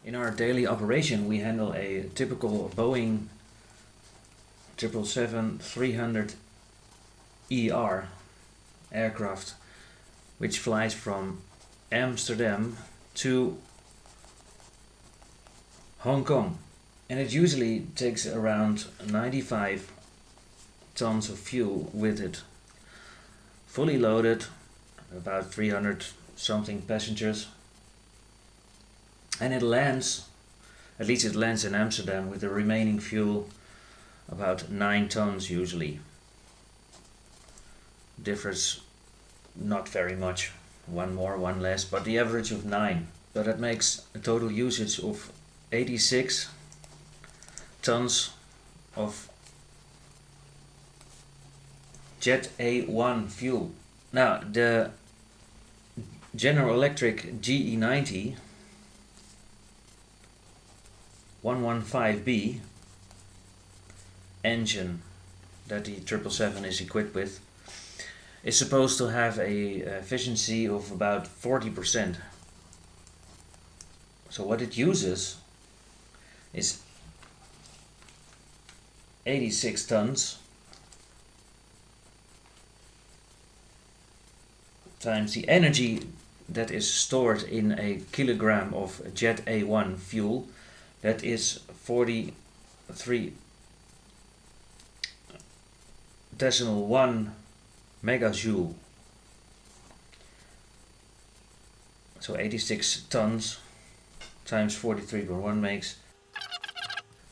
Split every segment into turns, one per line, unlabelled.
In our daily operation, we handle a typical Boeing 777-300ER aircraft, which flies from Amsterdam to Hong Kong, and it usually takes around 95 tons of fuel with it, fully loaded, about 300 something passengers, and it lands, at least it lands in Amsterdam with the remaining fuel, about 9 tons usually. Differs not very much, one more, one less, but the average of 9. So that makes a total usage of 86 tons of Jet A1 fuel. Now the General Electric GE90 115B engine that the 777 is equipped with is supposed to have a efficiency of about 40%. So what it uses is 86 tons times the energy that is stored in a kilogram of Jet A1 fuel, that is 43.1 megajoule. So 86 tons times 43.1 makes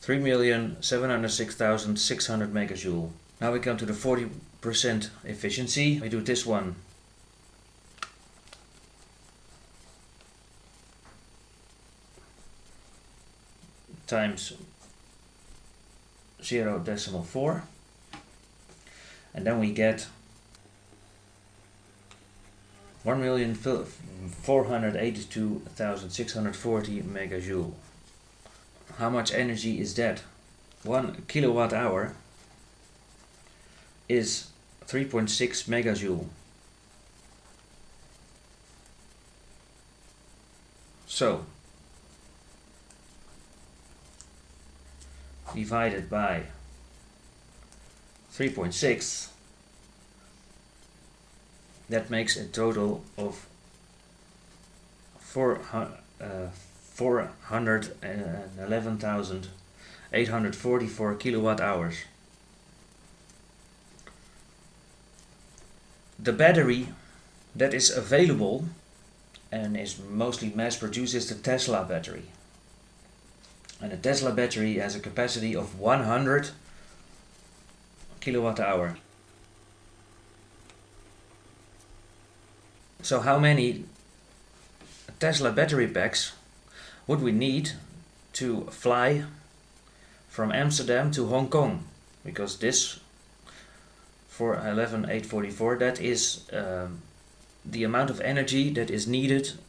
3,706,600 megajoule. Now we come to the 40% efficiency. We do this one times 0.4, and then we get 1,482,640 megajoule. How much energy is that? 1 kilowatt hour is 3.6 megajoule. So divided by 3.6, that makes a total of 411,844 kilowatt hours. The battery that is available and is mostly mass produced is the Tesla battery. And the Tesla battery has a capacity of 100 kilowatt hour. So how many Tesla battery packs would we need to fly from Amsterdam to Hong Kong? Because this for 11,844, that is the amount of energy that is needed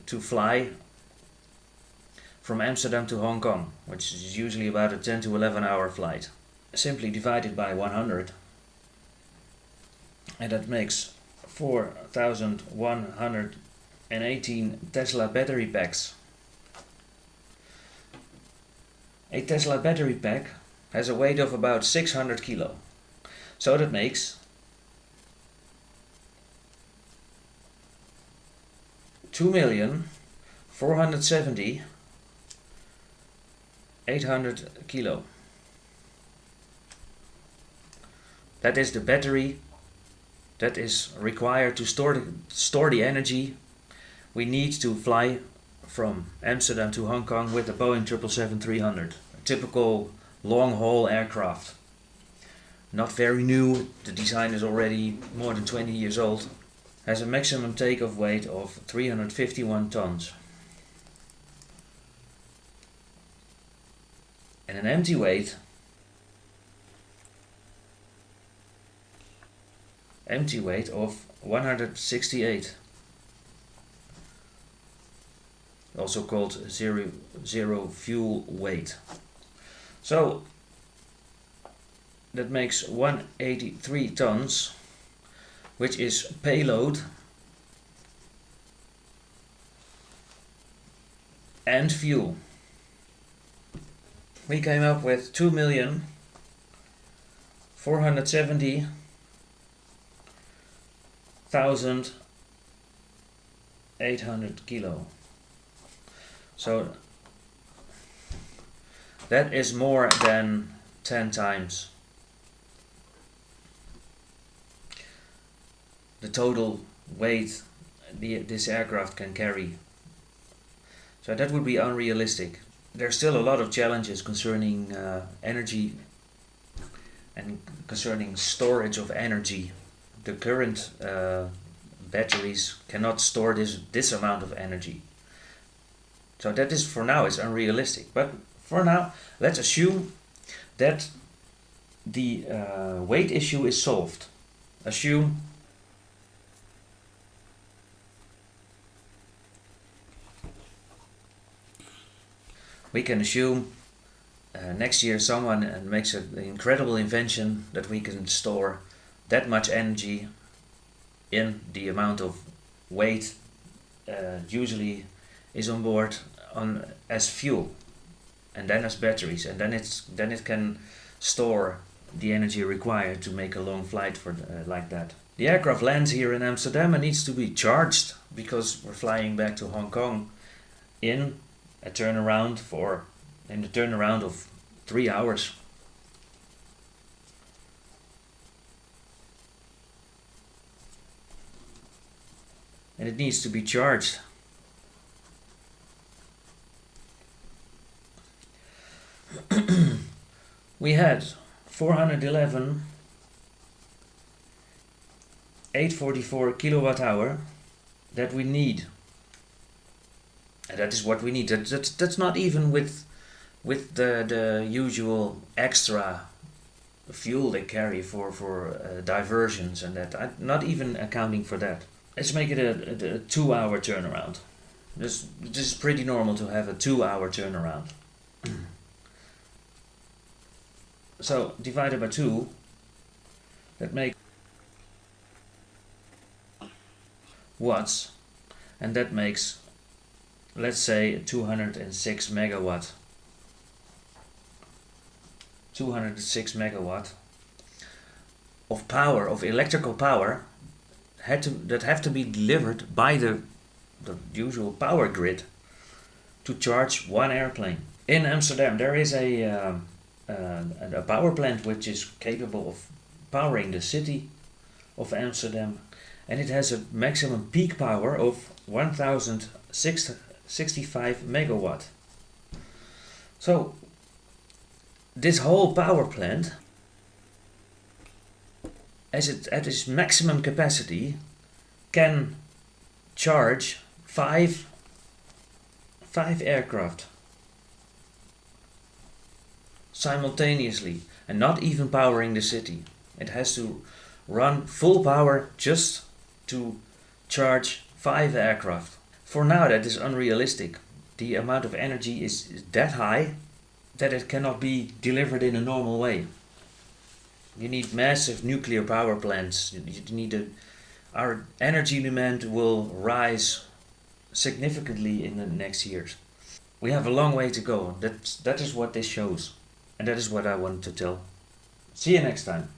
to fly from Amsterdam to Hong Kong, which is usually about a 10 to 11 hour flight. Simply divided by 100, and that makes 4,118 Tesla battery packs. A Tesla battery pack has a weight of about 600 kilo. So that makes 2,470,800 kilo. That is the battery that is required to store the energy we need to fly from Amsterdam to Hong Kong with the Boeing 777-300, a typical long-haul aircraft. Not very new, the design is already more than 20 years old. Has a maximum takeoff weight of 351 tons. And an empty weight of 168. Also called zero fuel weight. So that makes 183 tons, which is payload and fuel. We came up with 2,470,800 kilo. So that is more than 10 times the total weight this aircraft can carry. So that would be unrealistic. There's still a lot of challenges concerning energy and concerning storage of energy. The current batteries cannot store this amount of energy. So that is, for now, is unrealistic. But for now, let's assume that the weight issue is solved. Assume we can assume next year someone makes an incredible invention that we can store that much energy in the amount of weight usually is on board as fuel, and then as batteries, and then it can store the energy required to make a long flight for like that. The aircraft lands here in Amsterdam and needs to be charged because we're flying back to Hong Kong in the turnaround of 3 hours. And it needs to be charged. We had 411 844 kilowatt hour that we need. And that is what we need. That's not even with the usual extra fuel they carry for diversions and that. I'm not even accounting for that. Let's make it a 2 hour turnaround. This is pretty normal to have a 2 hour turnaround. So divided by 2, that makes watts, and that makes, let's say, 206 megawatt. 206 megawatt of power, of electrical power, that have to be delivered by the usual power grid to charge one airplane. In Amsterdam there is a power plant which is capable of powering the city of Amsterdam, and it has a maximum peak power of 1065 megawatt. So this whole power plant, at its maximum capacity, can charge five aircraft simultaneously, and not even powering the city. It has to run full power just to charge 5 aircraft. For now that is unrealistic. The amount of energy is that high that it cannot be delivered in a normal way. You need massive nuclear power plants. Our energy demand will rise significantly in the next years. We have a long way to go. That is what this shows. And that is what I wanted to tell. See you next time.